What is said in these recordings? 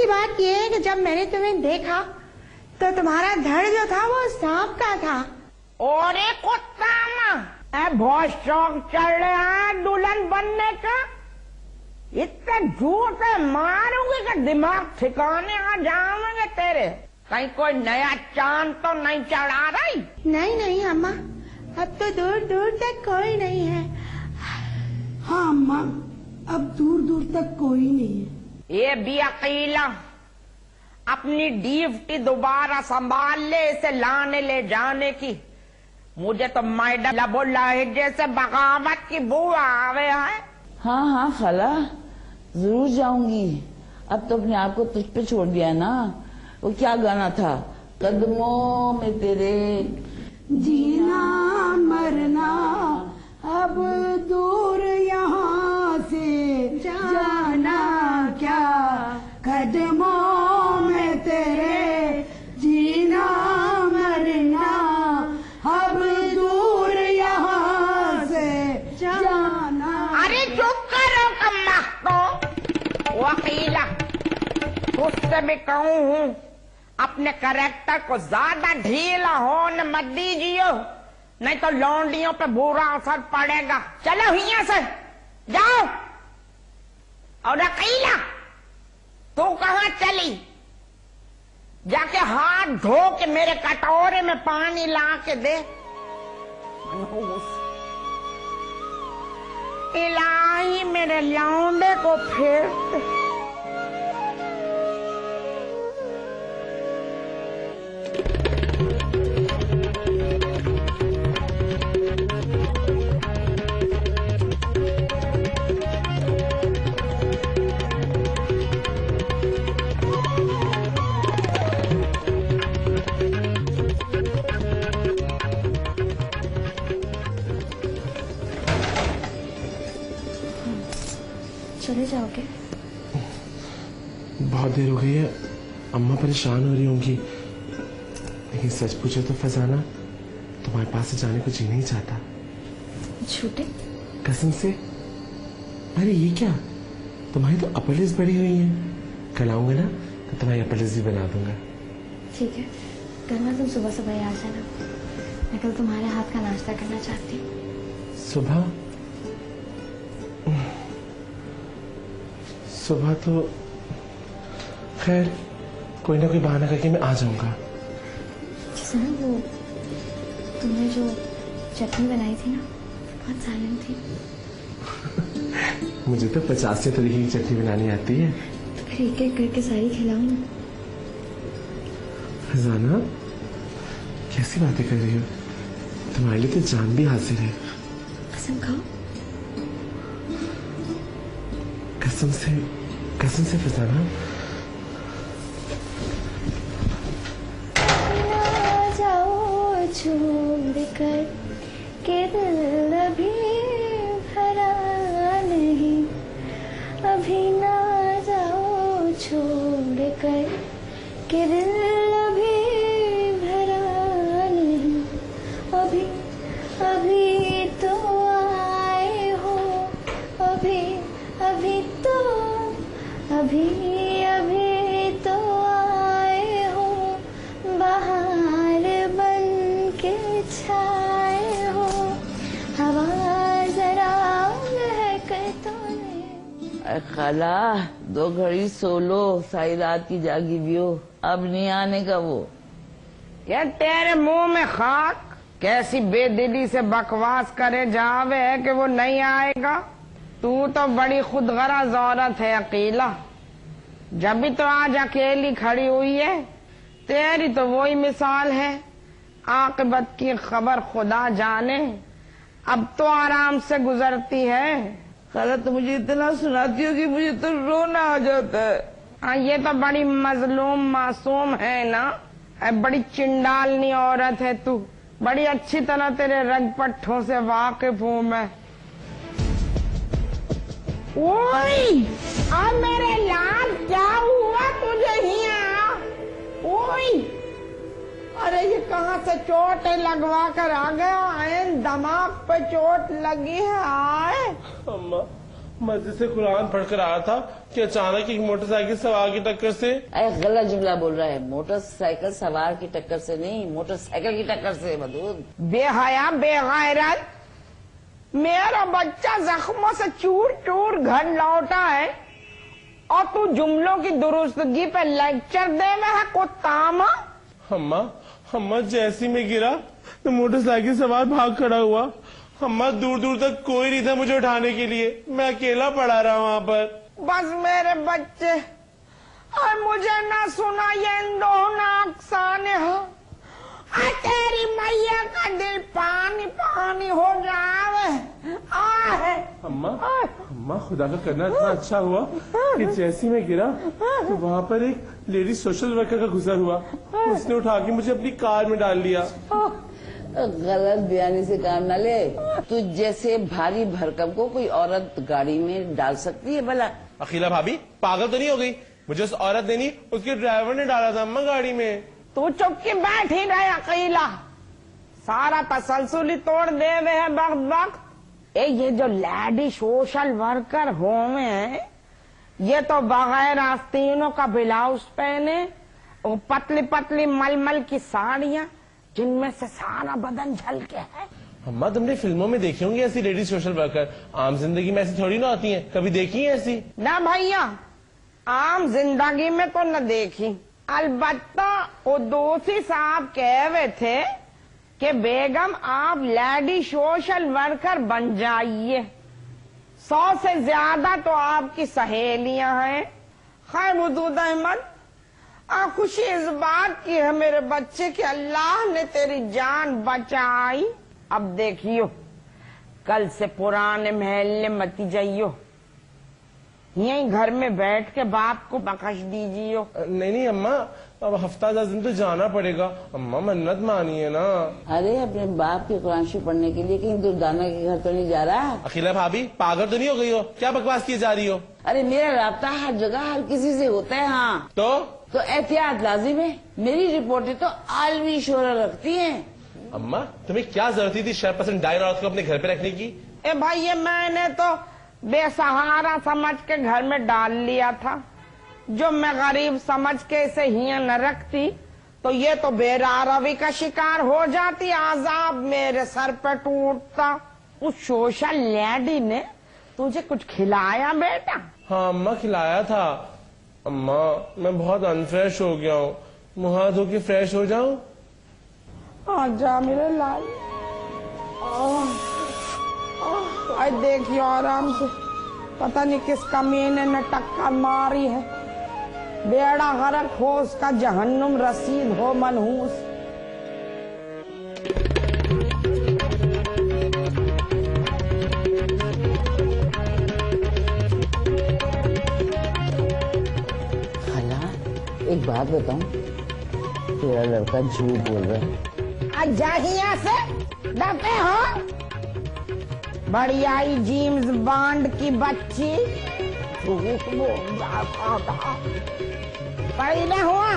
पहली बात ये है कि जब मैंने तुम्हें देखा तो तुम्हारा धड़ जो था वो सांप का था। और एक कुत्ता बहुत शौक चल रहा है दुल्हन बनने का। इतने झूठ मारूंगी कि दिमाग ठिकाने आ जाओगे तेरे। कहीं कोई नया चांद तो नहीं चढ़ा रही? नहीं नहीं अम्मा, अब तो दूर दूर तक कोई नहीं है। हाँ अम्मा, अब दूर दूर तक कोई नहीं है। ये भी अकेला अपनी ड्यूटी दोबारा संभाल ले, इसे लाने ले जाने की। मुझे तो मैडम लबो लहजे से बगावत की बू आवे है। हाँ हाँ खाला, जरूर जाऊंगी। अब तो अपने आप को तुझ पे छोड़ दिया ना। वो क्या गाना था, कदमों में तेरे जीना मरना अब दूर यहाँ से जाना क्या, कदमों में तेरे जीना मरना अब दूर यहाँ से जाना। अरे चुप करो कम्मा को। वकीला तुझसे भी कहूँ हूँ, अपने कैरेक्टर को ज्यादा ढीला होने मत दीजिए, नहीं तो लौंडियों पे बुरा असर पड़ेगा। चलो यहाँ से जाओ। और अकेला तू कहाँ चली? जाके हाथ धो के मेरे कटोरे में पानी ला के दे। इलाही मेरे लौंडे को फेर। चले जाओगे? बहुत देर हो गई है, अम्मा परेशान हो रही होंगी। लेकिन सच पूछे तो फजाना, तुम्हारे पास से जाने को जी नहीं चाहता। झूठे? कसम से। अरे ये क्या, तुम्हारी तो अपर लिप्स बड़ी हुई है। कल आऊंगा ना तो तुम्हारी अपर लिप्स भी बना दूंगा। ठीक है, कल ना तुम सुबह सुबह ही आ जाना। मैं कल तुम्हारे हाथ का नाश्ता करना चाहती हूँ। सुबह? सुबह तो खैर कोई ना कोई बहाना करके मैं आ जाऊंगा। जैसे ना वो तुमने जो चटनी बनाई थी ना, बहुत सालन थी। मुझे तो 50 तरीके की चटनी बनानी आती है। तो फिर एक एक करके सारी खिलाओ ना। फजाना कैसी बातें कर रही हो? तुम्हारे लिए तो जान भी हाजिर है। कसम खाओ। कसम से फजाना। ना जाओ छोड़ कर के दिल अभी भरा नहीं, अभी ना जाओ छोड़ कर के दिल अभी भरा नहीं, अभी अभी तो आए हो, अभी अभी तो आए हो, बाहर बन के छाए हो, हवा जरा महके तो नहीं। खाला 2 घड़ी सो लो, सारी रात की जागी भी हो, अब नहीं आने का वो। ये तेरे मुंह में खाक, कैसी बेदिली से बकवास करे जावे है कि वो नहीं आएगा। तू तो बड़ी खुदगर्ज औरत है अकेला। जब भी तो आज अकेली खड़ी हुई है, तेरी तो वही मिसाल है। आक़िबत की खबर खुदा जाने, अब तो आराम से गुजरती है। खाला तो मुझे इतना सुनाती हो कि मुझे तो रोना आ जाता है। हाँ, ये तो बड़ी मजलूम मासूम है ना। बड़ी चिंडालनी औरत है तू। बड़ी अच्छी तरह तेरे रग पट्टों से वाकिफ हूँ मैं। ओए, अब मेरे लाल क्या हुआ तुझे यहाँ? ओए, अरे ये कहाँ से चोट लगवा कर आ गया है? दिमाग पे चोट लगी है। आए अम्मा मस्जिद से कुरान पढ़कर आ रहा था कि अचानक एक मोटरसाइकिल सवार की टक्कर से। अरे गलत जुमला बोल रहा है, मोटरसाइकिल सवार की टक्कर से नहीं, मोटरसाइकिल की टक्कर से। मधुद बेहया बेगैरत, मेरा बच्चा जख्मों से चूर चूर घर लौटा है और तू जुमलों की दुरुस्तगी पे लेक्चर दे में है कुत्तामा। अम्मा जैसी मैं गिरा तो मोटरसाइकिल सवार भाग खड़ा हुआ। अम्मा दूर दूर तक कोई नहीं था मुझे उठाने के लिए, मैं अकेला पड़ा रहा वहाँ पर। बस मेरे बच्चे, और मुझे ना सुना ये नाकसाने हो, तेरी मैया का दिल पानी पानी हो जावे। अम्मा खुदा का करना इतना अच्छा हुआ कि जैसी मैं गिरा तो वहाँ पर एक लेडी सोशल वर्कर का गुजर हुआ, उसने उठा के मुझे अपनी कार में डाल लिया। गलत बयानी से काम न ले, तुझ जैसे भारी भरकम को कोई औरत गाड़ी में डाल सकती है भला? अखिला भाभी पागल तो नहीं हो गई? मुझे उस औरत ने नहीं, उसके ड्राइवर ने डाला था अम्मा गाड़ी में। तू चुप के बैठ ही रहे अकेला, सारा तसलसुली तोड़ दे वे है वक्त वक्त। ये जो लेडी सोशल वर्कर होवे, ये तो बगैर आस्तीनों का ब्लाउज पहने और पतली पतली मलमल की साड़ियाँ जिनमें से सारा बदन झलके है। अम्मा तुमने फिल्मों में देखी होंगी ऐसी लेडी सोशल वर्कर, आम जिंदगी में ऐसी थोड़ी ना होती हैं, कभी देखी है ऐसी? ना भैया, आम जिंदगी में तो न देखी, अलबत्ता वो दोषी साहब कह रहे थे कि बेगम आप लेडी सोशल वर्कर बन जाइए, 100 से ज्यादा तो आपकी सहेलियां हैं। खैर वजूद अहमद, खुशी इस बात की है मेरे बच्चे कि अल्लाह ने तेरी जान बचाई। अब देखियो, कल से पुराने महल में मत जाइयो, यहीं घर में बैठ के बाप को बख्श दीजियो। नहीं अम्मा, अब हफ्ता 10 दिन तो जाना पड़ेगा। अम्मा मन्नत मानिए ना। अरे अपने बाप की कुरान शरीफ पढ़ने के लिए कहीं दुर्दाना के घर तो नहीं जा रहा? अखिला भाभी पागल तो नहीं हो गई हो? क्या बकवास किए जा रही हो? अरे मेरा राब्ता हर जगह हर किसी से होता है। हाँ तो एहतियात लाजिम है। मेरी रिपोर्टें तो आलमी शोहरत रखती हैं। अम्मा तुम्हें क्या जरूरत थी शरपसंद डायर औरत को अपने घर पे रखने की? ए भाई, ये मैंने तो बेसहारा समझ के घर में डाल लिया था। जो मैं गरीब समझ के इसे हिया न रखती तो ये तो बेरारवी का शिकार हो जाती, आजाब मेरे सर पे टूटता। उस सोशल लेडी ने तुझे कुछ खिलाया बेटा? हाँ अम्मा खिलाया था। अम्मा मैं बहुत अनफ्रेश हो गया हूँ, मुँह हाथ धो के फ्रेश हो जाऊं? आजा मेरे लाल। आज देखियो आराम से, पता नहीं किस कमीने ने टक्कर मारी है। बेड़ा गरक हो उसका, जहन्नुम रसीद हो मनहूस। खाला एक बात बताऊं, तेरा लड़का झूठ बोल रहा है। अजाहिया से डरते हो? बढ़ियाई जेम्स बॉन्ड की बच्ची पड़ी न हुआ।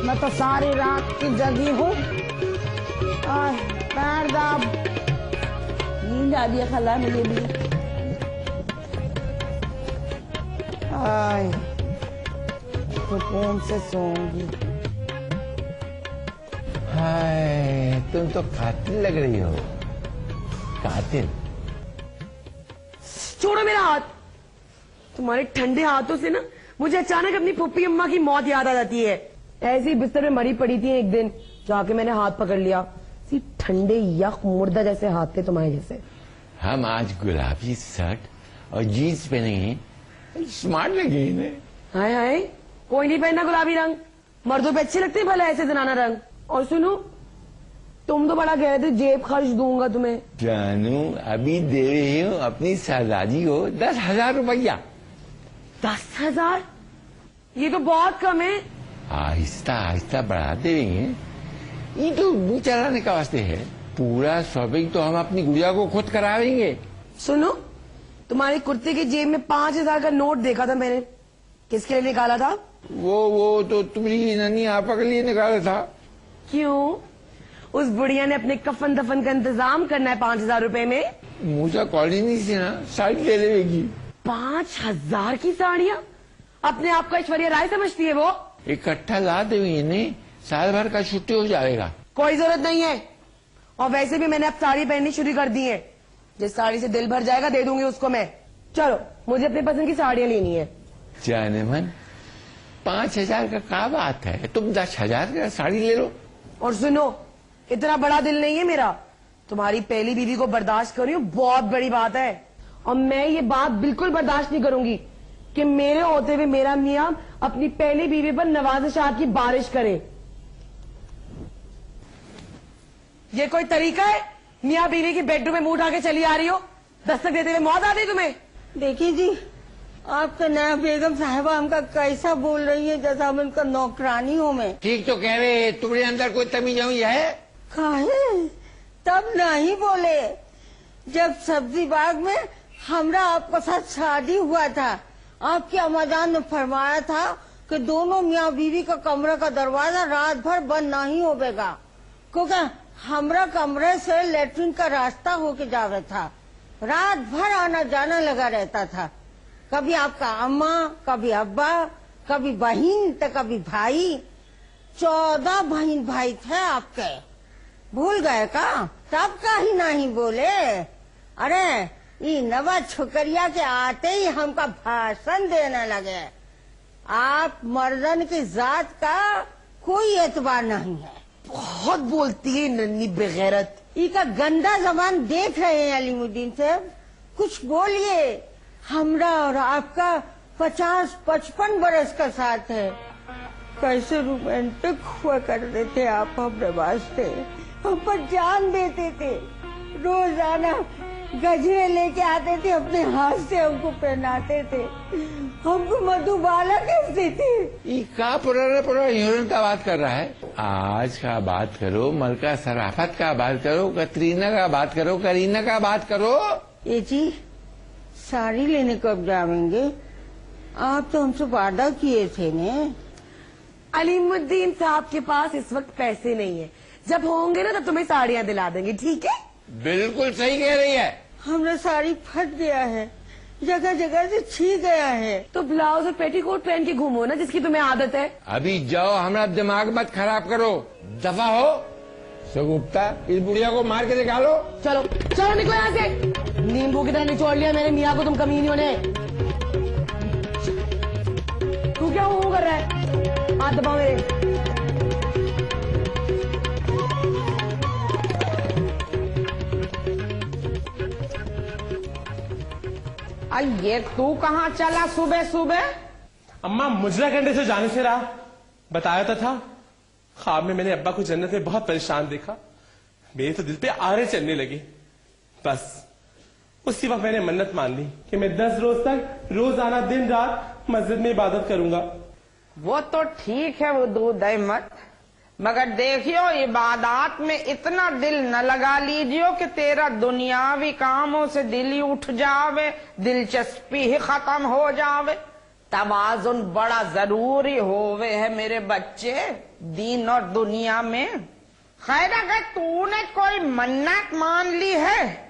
मैं तो सारी रात की जगी हूँ। पैर दाब। नींद आ रही है खाला मुझे भी। सुकून से सोऊंगी। हाय तुम तो कातिल लग रही हो, कातिल। छोड़ो मेरा हाथ। तुम्हारे ठंडे हाथों से ना मुझे अचानक अपनी पुप्पी अम्मा की मौत याद आ जाती है। ऐसे ही बिस्तर में मरी पड़ी थी एक दिन, जाके मैंने हाथ पकड़ लिया। सी ठंडे यख मुर्दा जैसे हाथ थे तुम्हारे जैसे। हम आज गुलाबी शर्ट और जीन्स पहने हैं, स्मार्ट लगे इन्हें। हाय हाय, कोई नहीं पहनना गुलाबी रंग, मर्दों पे अच्छे लगते हैं भला ऐसे जनाना रंग। और सुनो, तुम तो बड़ा कह रहे थे जेब खर्च दूंगा तुम्हें। जानू अभी दे रही हूँ अपनी शहजादी को 10,000 रुपया। 10,000? ये तो बहुत कम है। आहिस्ता आहिस्ता बढ़ाते रहेंगे, ये तो मुंह चलाने का वास्ते है। पूरा शॉपिंग तो हम अपनी गुड़िया को खुद करावेंगे। सुनो, तुम्हारे कुर्ते की जेब में 5,000 का नोट देखा था मैंने। किसके लिए निकाला था? वो तो तुम्हारी नन्ही आपा के लिए निकाला था। क्यों? उस बुढ़िया ने अपने कफन दफन का इंतजाम करना है 5,000 रुपए में। मुझे कॉलोनी से ना साड़ी ले लेगी। 5,000 की साड़ियाँ? अपने आप को ऐश्वर्या राय समझती है वो? इकट्ठा ला देंगे, इन्हें साल भर का छुट्टी हो जाएगा। कोई जरूरत नहीं है, और वैसे भी मैंने अब साड़ी पहननी शुरू कर दी है। जिस साड़ी से दिल भर जाएगा दे दूंगी उसको मैं। चलो, मुझे अपनी पसंद की साड़ियाँ लेनी है। जाने मन, 5,000 का क्या बात है, तुम 10,000 का साड़ी ले लो। और सुनो, इतना बड़ा दिल नहीं है मेरा, तुम्हारी पहली बीवी को बर्दाश्त कर रही हूँ, बहुत बड़ी बात है। और मैं ये बात बिल्कुल बर्दाश्त नहीं करूंगी कि मेरे होते हुए मेरा मियां अपनी पहली बीवी पर नवाज़िशात की बारिश करे। ये कोई तरीका है? मियां बीवी की बेडरूम में मुंह उठा के चली आ रही हो, दस्तक देते हुए मौत आ गई तुम्हें? देखिए जी, आप तो नया बेगम साहिबा हमका कैसा बोल रही है जैसा हम उनका नौकरानी हो मैं। ठीक तो कह रहे, तुम्हारे अंदर कोई तमीज है? काहे? तब नहीं बोले जब सब्जी बाग में हमरा आपके साथ शादी हुआ था। आपके अम्माजान ने फरमाया था कि दोनों मियाँ बीवी का कमरे का दरवाजा रात भर बंद नहीं होगा, क्योंकि हमरा कमरे से लेटरिन का रास्ता होके जावे था। रात भर आना जाना लगा रहता था। कभी आपका अम्मा, कभी अब्बा, कभी बहन तो कभी भाई। 14 बहन भाई थे आपके, भूल गए का? तब का ही नहीं बोले। अरे ये नवा छोकरिया के आते ही हमका भाषण देने लगे। आप मर्दन की जात का कोई एतबार नहीं है। बहुत बोलती है नन्ही बेगैरत। इका गंदा जबान देख रहे हैं अलीमुद्दीन साहब, कुछ बोलिए। हमरा और आपका 50-55 बरस का साथ है। कैसे रोमांटिक हुआ करते थे आप अपने वास्ते, हम पर जान देते थे। रोजाना गजरे लेके आते थे, अपने हाथ से हमको पहनाते थे, हमको मधुबाला कहते थे। ये क्या पुराना हीरोइन का बात कर रहा है? आज का बात करो, मलका सराफत का बात करो, कतरीना का बात करो, करीना का बात करो। ये जी, साड़ी लेने कब जाएंगे? आप तो हमसे वादा किए थे ने। अलीमुद्दीन साहब के पास इस वक्त पैसे नहीं है, जब होंगे ना तो तुम्हें साड़ियाँ दिला देंगे, ठीक है? बिल्कुल सही कह रही है। हमरा साड़ी फट गया है, जगह जगह से छी गया है। तो ब्लाउज और पेटीकोट पहन के घूमो ना, जिसकी तुम्हें आदत है। अभी जाओ, हमारा दिमाग मत खराब करो, दफा हो। सगुप्ता, इस बुढ़िया को मार के निकालो। चलो चलो निकलो यहाँ से। नींबू की तरह निचोड़ लिया मेरे मियाँ को तुम कमीनियों ने। तू क्या वो कर रहा है? हाथ दबाओ मेरे। ये तू कहाँ चला सुबह सुबह? अम्मा, मुजरा कंडे से जाने से रहा, बताया तो था। ख्वाब में मैंने अब्बा को जन्नत में बहुत परेशान देखा, मेरे तो दिल पे आरे चलने लगे। बस उसी वक्त मैंने मन्नत मान ली कि मैं 10 रोज तक रोजाना दिन रात मस्जिद में इबादत करूंगा। वो तो ठीक है, वो दूध मत, मगर देखियो इबादत में इतना दिल न लगा लीजियो कि तेरा दुनियावी कामों से दिल ही उठ जावे, दिलचस्पी ही खत्म हो जावे। तवाजुन बड़ा जरूरी होवे है मेरे बच्चे, दीन और दुनिया में। खैर, अगर तूने कोई मन्नत मान ली है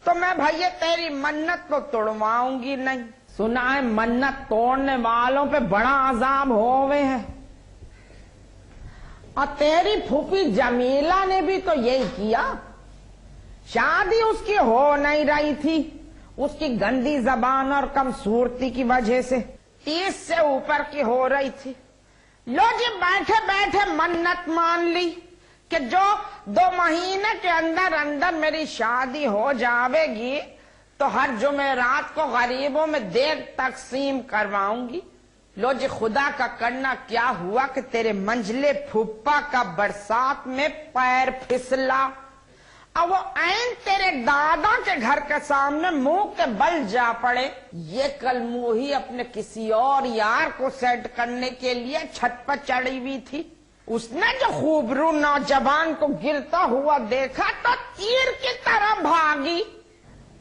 तो मैं भैया तेरी मन्नत को तोड़वाऊंगी नहीं। सुना है मन्नत तोड़ने वालों पे बड़ा अजाब होवे है। और तेरी फूफी जमीला ने भी तो यही किया। शादी उसकी हो नहीं रही थी, उसकी गंदी जबान और कमसूरती की वजह से 30 से ऊपर की हो रही थी। लो जी, बैठे बैठे मन्नत मान ली कि जो 2 महीने के अंदर अंदर मेरी शादी हो जावेगी तो हर जुमेरात को गरीबों में देर तकसीम करवाऊंगी। लो जी, खुदा का करना क्या हुआ कि तेरे मंझले फूफा का बरसात में पैर फिसला, अब वो ऐन तेरे दादा के घर के सामने मुंह के बल जा पड़े। ये कल मुंही अपने किसी और यार को सेट करने के लिए छत पर चढ़ी हुई थी। उसने जो खूबरू नौजवान को गिरता हुआ देखा तो तीर की तरह भागी।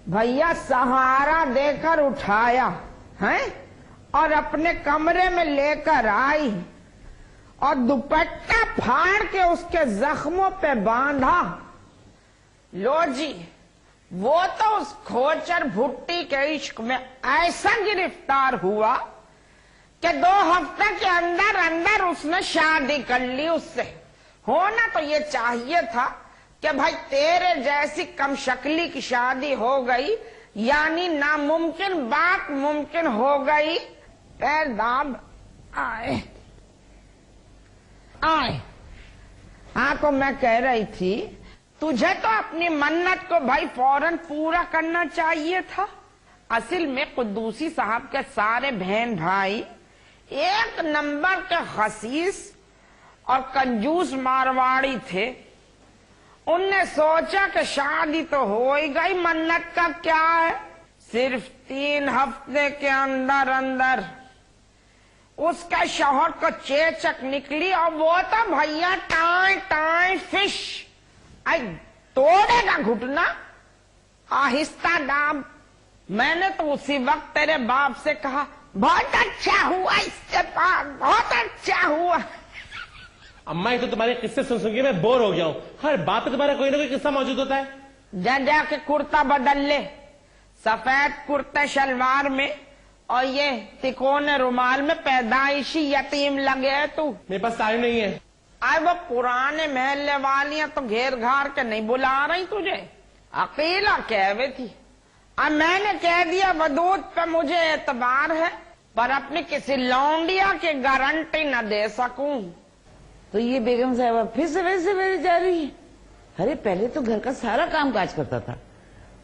भैया सहारा देकर उठाया है और अपने कमरे में लेकर आई और दुपट्टा फाड़ के उसके जख्मों पे बांधा। लो जी, वो तो उस खोचर भुट्टी के इश्क में ऐसा गिरफ्तार हुआ कि 2 हफ्ते के अंदर अंदर उसने शादी कर ली उससे। होना तो ये चाहिए था कि भाई तेरे जैसी कम शक्ली की शादी हो गई, यानी नामुमकिन बात मुमकिन हो गई। पैर दाब आए आए। हाँ, तो मैं कह रही थी तुझे तो अपनी मन्नत को भाई फौरन पूरा करना चाहिए था। असल में कुद्दूसी साहब के सारे बहन भाई एक नंबर के खसीस और कंजूस मारवाड़ी थे। उनने सोचा कि शादी तो हो ही गई, मन्नत का क्या है। सिर्फ 3 हफ्ते के अंदर अंदर उसका शौहर को चेचक निकली और वो तो भैया टाई टाई फिश। आई तोड़ेगा घुटना, आहिस्ता दाब। मैंने तो उसी वक्त तेरे बाप से कहा बहुत अच्छा हुआ इसके पास, बहुत अच्छा हुआ। अम्मा ये तो तुम्हारे किस्से सुन सुन के मैं बोर हो गया हूँ। हर बात पे तुम्हारा कोई ना कोई किस्सा मौजूद होता है। जा जाके कुर्ता बदल ले, सफेद कुर्ते शलवार में और ये तिकोने रुमाल में पैदाइशी यतीम लगे है तू। मेरे पास टाइम नहीं है। आए वो पुराने महल्ले वालियां तो घेर घार के नहीं बुला रही तुझे, अकेला कहवे थी। अब मैंने कह दिया वदूद पे मुझे एतबार है, पर अपनी किसी लौंडिया की गारंटी न दे सकूं। तो ये बेगम साहिबा फिर से वैसे मेरी जा रही है। अरे पहले तो घर का सारा काम काज करता था,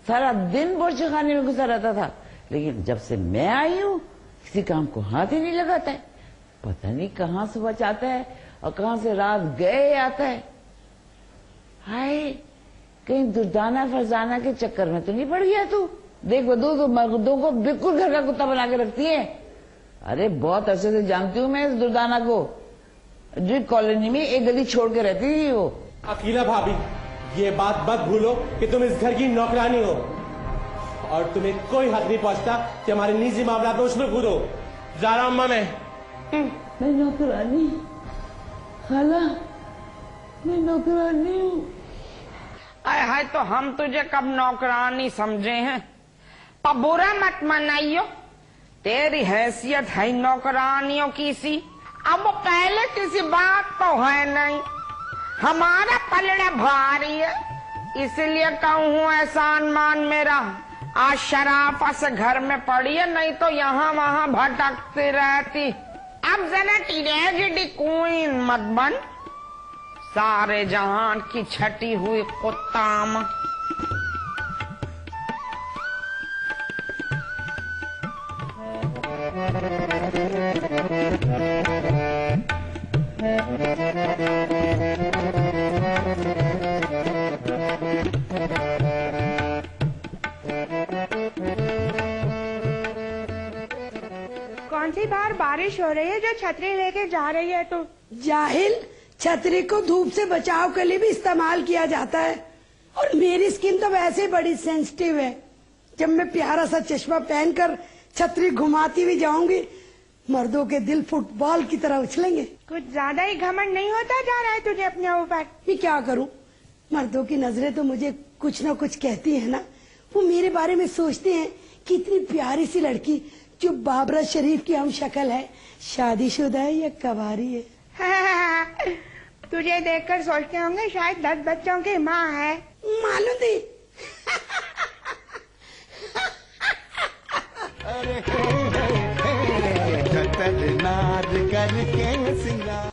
सारा दिन बोर्चे खाने में घुसा रहता था, लेकिन जब से मैं आई हूँ किसी काम को हाथ ही नहीं लगाता है। पता नहीं कहाँ सुबह चाहता है और कहाँ से रात गए आता है। हाय, कहीं दुर्दाना फरजाना के चक्कर में तो नहीं पड़ गया तू? देख बदू, तो मर्दों को बिल्कुल घर का कुत्ता बना के रखती है। अरे बहुत अरसे से जानती हूँ मैं इस दुर्दाना को। ड्रिप कॉलोनी में एक गली छोड़ के रहती थी वो। अकीला भाभी, ये बात मत भूलो कि तुम इस घर की नौकरानी हो और तुम्हें कोई हक नहीं पहुंचता कि हमारे निजी मामला में उसमें कूदो। जा रहा हूं अम्मा मैं नौकरानी? खाला, मैं नौकरानी हूँ। आए हाय, तो हम तुझे कब नौकरानी समझे हैं? पर बुरा मत मनाइयो, तेरी हैसियत है नौकरानियों की सी। अब वो पहले किसी बात तो है नहीं, हमारा पलड़ा भारी है, इसलिए कहूँ एहसान मान मेरा। आज शराफा से घर में पड़ी है, नहीं तो यहाँ वहाँ भटकती रहती। अब जरा टीनेज क्वीन मत बन, सारे जहान की छटी हुई कुत्ताम। कौन सी बार बारिश हो रही है जो छतरी लेके जा रही है तू? जाहिल, छतरी को धूप से बचाव के लिए भी इस्तेमाल किया जाता है, और मेरी स्किन तो वैसे ही बड़ी सेंसिटिव है। जब मैं प्यारा सा चश्मा पहनकर छतरी घुमाती हुई जाऊंगी, मर्दों के दिल फुटबॉल की तरह उछलेंगे। कुछ ज्यादा ही घमंड नहीं होता जा रहा है तुझे अपने ऊपर? मैं क्या करूं, मर्दों की नजरें तो मुझे कुछ न कुछ कहती है ना। वो मेरे बारे में सोचते हैं कि इतनी प्यारी सी लड़की जो बाबरा शरीफ की हम शक्ल है, शादीशुदा है या कवारी है। तुझे देखकर सोचते होंगे शायद 10 बच्चों की माँ है। मालूम थी। खतरनाक करके सिंगार